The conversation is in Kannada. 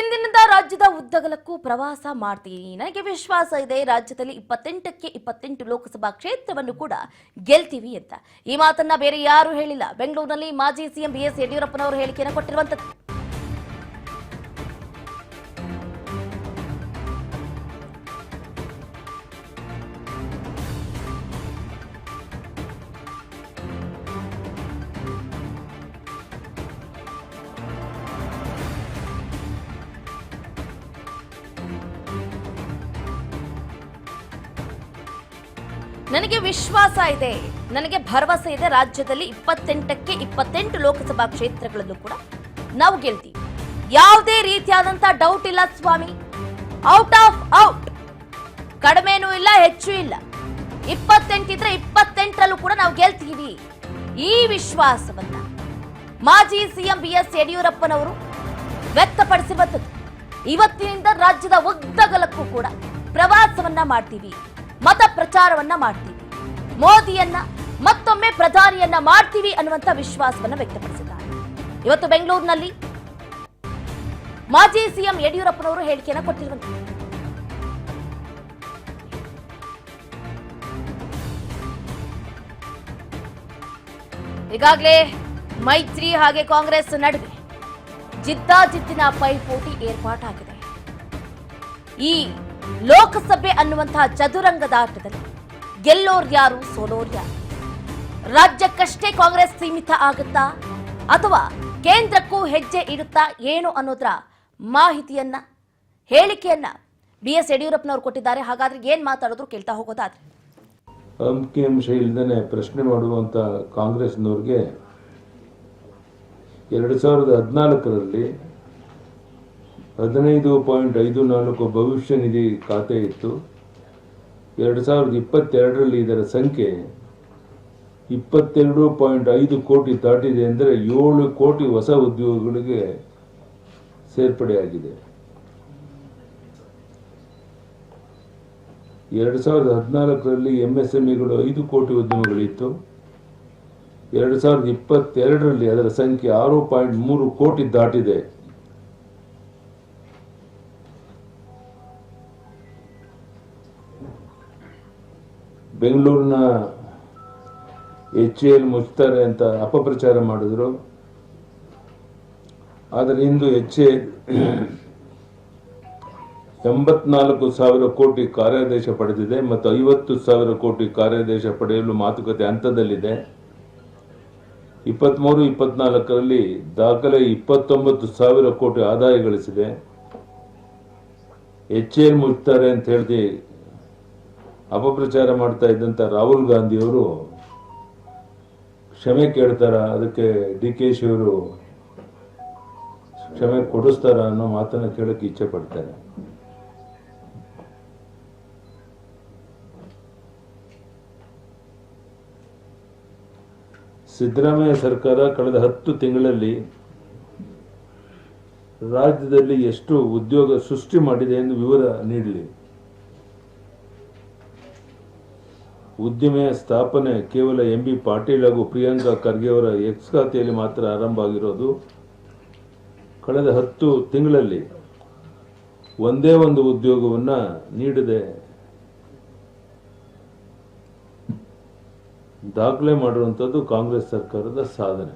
ಇಂದಿನಿಂದ ರಾಜ್ಯದ ಉದ್ದಗಲಕ್ಕೂ ಪ್ರವಾಸ ಮಾಡ್ತೀನಿ. ನನಗೆ ವಿಶ್ವಾಸ ಇದೆ ರಾಜ್ಯದಲ್ಲಿ 28ಕ್ಕೆ 28 ಲೋಕಸಭಾ ಕ್ಷೇತ್ರವನ್ನು ಕೂಡ ಗೆಲ್ತೀವಿ ಅಂತ. ಈ ಮಾತನ್ನ ಬೇರೆ ಯಾರು ಹೇಳಿಲ್ಲ. ಬೆಂಗಳೂರಿನಲ್ಲಿ ಮಾಜಿ ಸಿಎಂ ಬಿಎಸ್ ಯಡಿಯೂರಪ್ಪನವರು ಹೇಳಿಕೆಯನ್ನು ಕೊಟ್ಟಿರುವಂತದ್ದು. ನನಗೆ ವಿಶ್ವಾಸ ಇದೆ, ನನಗೆ ಭರವಸೆ ಇದೆ ರಾಜ್ಯದಲ್ಲಿ 28ಕ್ಕೆ 28 ಲೋಕಸಭಾ ಕ್ಷೇತ್ರಗಳಲ್ಲೂ ಕೂಡ ನಾವು ಗೆಲ್ತೀವಿ. ಯಾವುದೇ ರೀತಿಯಾದಂತ ಡೌಟ್ ಇಲ್ಲ ಸ್ವಾಮಿ. ಔಟ್ ಆಫ್ ಔಟ್, ಕಡಿಮೆನೂ ಇಲ್ಲ ಹೆಚ್ಚು ಇಲ್ಲ. 28 ಇದ್ರೆ 28ರಲ್ಲೂ ಕೂಡ ನಾವು ಗೆಲ್ತೀವಿ. ಈ ವಿಶ್ವಾಸವನ್ನ ಮಾಜಿ ಸಿಎಂ ಬಿಎಸ್ ಯಡಿಯೂರಪ್ಪನವರು ವ್ಯಕ್ತಪಡಿಸಿರುವಂತದ್ದು. ಇವತ್ತಿನಿಂದ ರಾಜ್ಯದ ಉದ್ದಗಲಕ್ಕೂ ಕೂಡ ಪ್ರವಾಸವನ್ನ ಮಾಡ್ತೀವಿ, ಮತ ಪ್ರಚಾರವನ್ನ ಮಾಡ್ತೀವಿ, ಮೋದಿಯನ್ನ ಮತ್ತೊಮ್ಮೆ ಪ್ರಧಾನಿಯನ್ನ ಮಾಡ್ತೀವಿ ಅನ್ನುವಂತ ವಿಶ್ವಾಸವನ್ನ ವ್ಯಕ್ತಪಡಿಸಿದ್ದಾರೆ. ಇವತ್ತು ಬೆಂಗಳೂರಿನಲ್ಲಿ ಮಾಜಿ ಸಿಎಂ ಯಡಿಯೂರಪ್ಪನವರು ಹೇಳಿಕೆಯನ್ನ ಕೊಟ್ಟಿರುವಂತಹ ಈಗಾಗಲೇ ಮೈತ್ರಿ ಹಾಗೆ ಕಾಂಗ್ರೆಸ್ ನಡುವೆ ಜಿದ್ದಾಜಿದ್ದಿನ ಪೈಪೋಟಿ ಏರ್ಪಾಟಾಗಿದೆ. ಈ ಲೋಕಸಭೆ ಅನ್ನುವಂತಹ ಚದುರಂಗದಾಟದಲ್ಲಿ ಗೆಲ್ಲೋರ್ ಯಾರು, ಸೋಲೋರ್ ಯಾರು? ರಾಜ್ಯಕ್ಕಷ್ಟೇ ಕಾಂಗ್ರೆಸ್ ಸೀಮಿತ ಆಗುತ್ತಾ ಅಥವಾ ಕೇಂದ್ರಕ್ಕೂ ಹೆಜ್ಜೆ ಇಡುತ್ತಾ ಏನು ಅನ್ನೋದ್ರ ಮಾಹಿತಿಯನ್ನ, ಹೇಳಿಕೆಯನ್ನ ಬಿಎಸ್ ಯಡಿಯೂರಪ್ಪನವರು ಕೊಟ್ಟಿದ್ದಾರೆ. ಹಾಗಾದ್ರೆ ಏನ್ ಮಾತಾಡಿದ್ರು ಕೇಳ್ತಾ ಹೋಗೋದಾದ್ರೆ, ಅಂಕಿಅಂಶ ಇಲ್ಲದೇ ಪ್ರಶ್ನೆ ಮಾಡುವಂತ ಕಾಂಗ್ರೆಸ್ನವ್ರಿಗೆ 2014ರಲ್ಲಿ 15.54 ಭವಿಷ್ಯ ನಿಧಿ ಖಾತೆ ಇತ್ತು. 2022ರಲ್ಲಿ ಇದರ ಸಂಖ್ಯೆ 22.5 ಕೋಟಿ ದಾಟಿದೆ. ಅಂದರೆ 7 ಕೋಟಿ ಹೊಸ ಉದ್ಯೋಗಗಳಿಗೆ ಸೇರ್ಪಡೆಯಾಗಿದೆ. 2014ರಲ್ಲಿ ಎಂಎಸ್ಎಂಇಗಳು 5 ಕೋಟಿ ಉದ್ಯಮಗಳಿತ್ತು. 2022ರಲ್ಲಿ ಅದರ ಸಂಖ್ಯೆ 6.3 ಕೋಟಿ ದಾಟಿದೆ. ಬೆಂಗಳೂರಿನ HAL ಮುಚ್ತಾರೆ ಅಂತ ಅಪಪ್ರಚಾರ ಮಾಡಿದ್ರು. ಆದರೆ ಇಂದು HAL 84,000 ಕೋಟಿ ಕಾರ್ಯಾದೇಶ ಪಡೆದಿದೆ ಮತ್ತು 50,000 ಕೋಟಿ ಕಾರ್ಯಾದೇಶ ಪಡೆಯಲು ಮಾತುಕತೆ ಹಂತದಲ್ಲಿದೆ. 23-24ರಲ್ಲಿ ದಾಖಲೆ 29,000 ಕೋಟಿ ಆದಾಯ ಗಳಿಸಿದೆ. HAL ಮುಚ್ತಾರೆ ಅಂತ ಹೇಳಿ ಅಪಪ್ರಚಾರ ಮಾಡ್ತಾ ಇದ್ದಂತ ರಾಹುಲ್ ಗಾಂಧಿಯವರು ಕ್ಷಮೆ ಕೇಳ್ತಾರ, ಅದಕ್ಕೆ DK ಶಿವರು ಕ್ಷಮೆ ಕೊಡಿಸ್ತಾರ ಅನ್ನೋ ಮಾತನ್ನ ಕೇಳಕ್ಕೆ ಇಚ್ಛೆ ಪಡ್ತಾರೆ. ಸಿದ್ದರಾಮಯ್ಯ ಸರ್ಕಾರ ಕಳೆದ 10 ತಿಂಗಳಲ್ಲಿ ರಾಜ್ಯದಲ್ಲಿ ಎಷ್ಟು ಉದ್ಯೋಗ ಸೃಷ್ಟಿ ಮಾಡಿದೆ ಎಂದು ವಿವರ ನೀಡಲಿ. ಉದ್ದಿಮೆಯ ಸ್ಥಾಪನೆ ಕೇವಲ MB ಪಾಟೀಲ್ ಹಾಗೂ ಪ್ರಿಯಾಂಕಾ ಖರ್ಗೆ ಅವರ ಎಕ್ಸ್ ಖಾತೆಯಲ್ಲಿ ಮಾತ್ರ ಆರಂಭ ಆಗಿರೋದು. ಕಳೆದ 10 ತಿಂಗಳಲ್ಲಿ ಒಂದೇ ಒಂದು ಉದ್ಯೋಗವನ್ನ ನೀಡದೆ ದಾಖಲೆ ಮಾಡಿರುವಂಥದ್ದು ಕಾಂಗ್ರೆಸ್ ಸರ್ಕಾರದ ಸಾಧನೆ.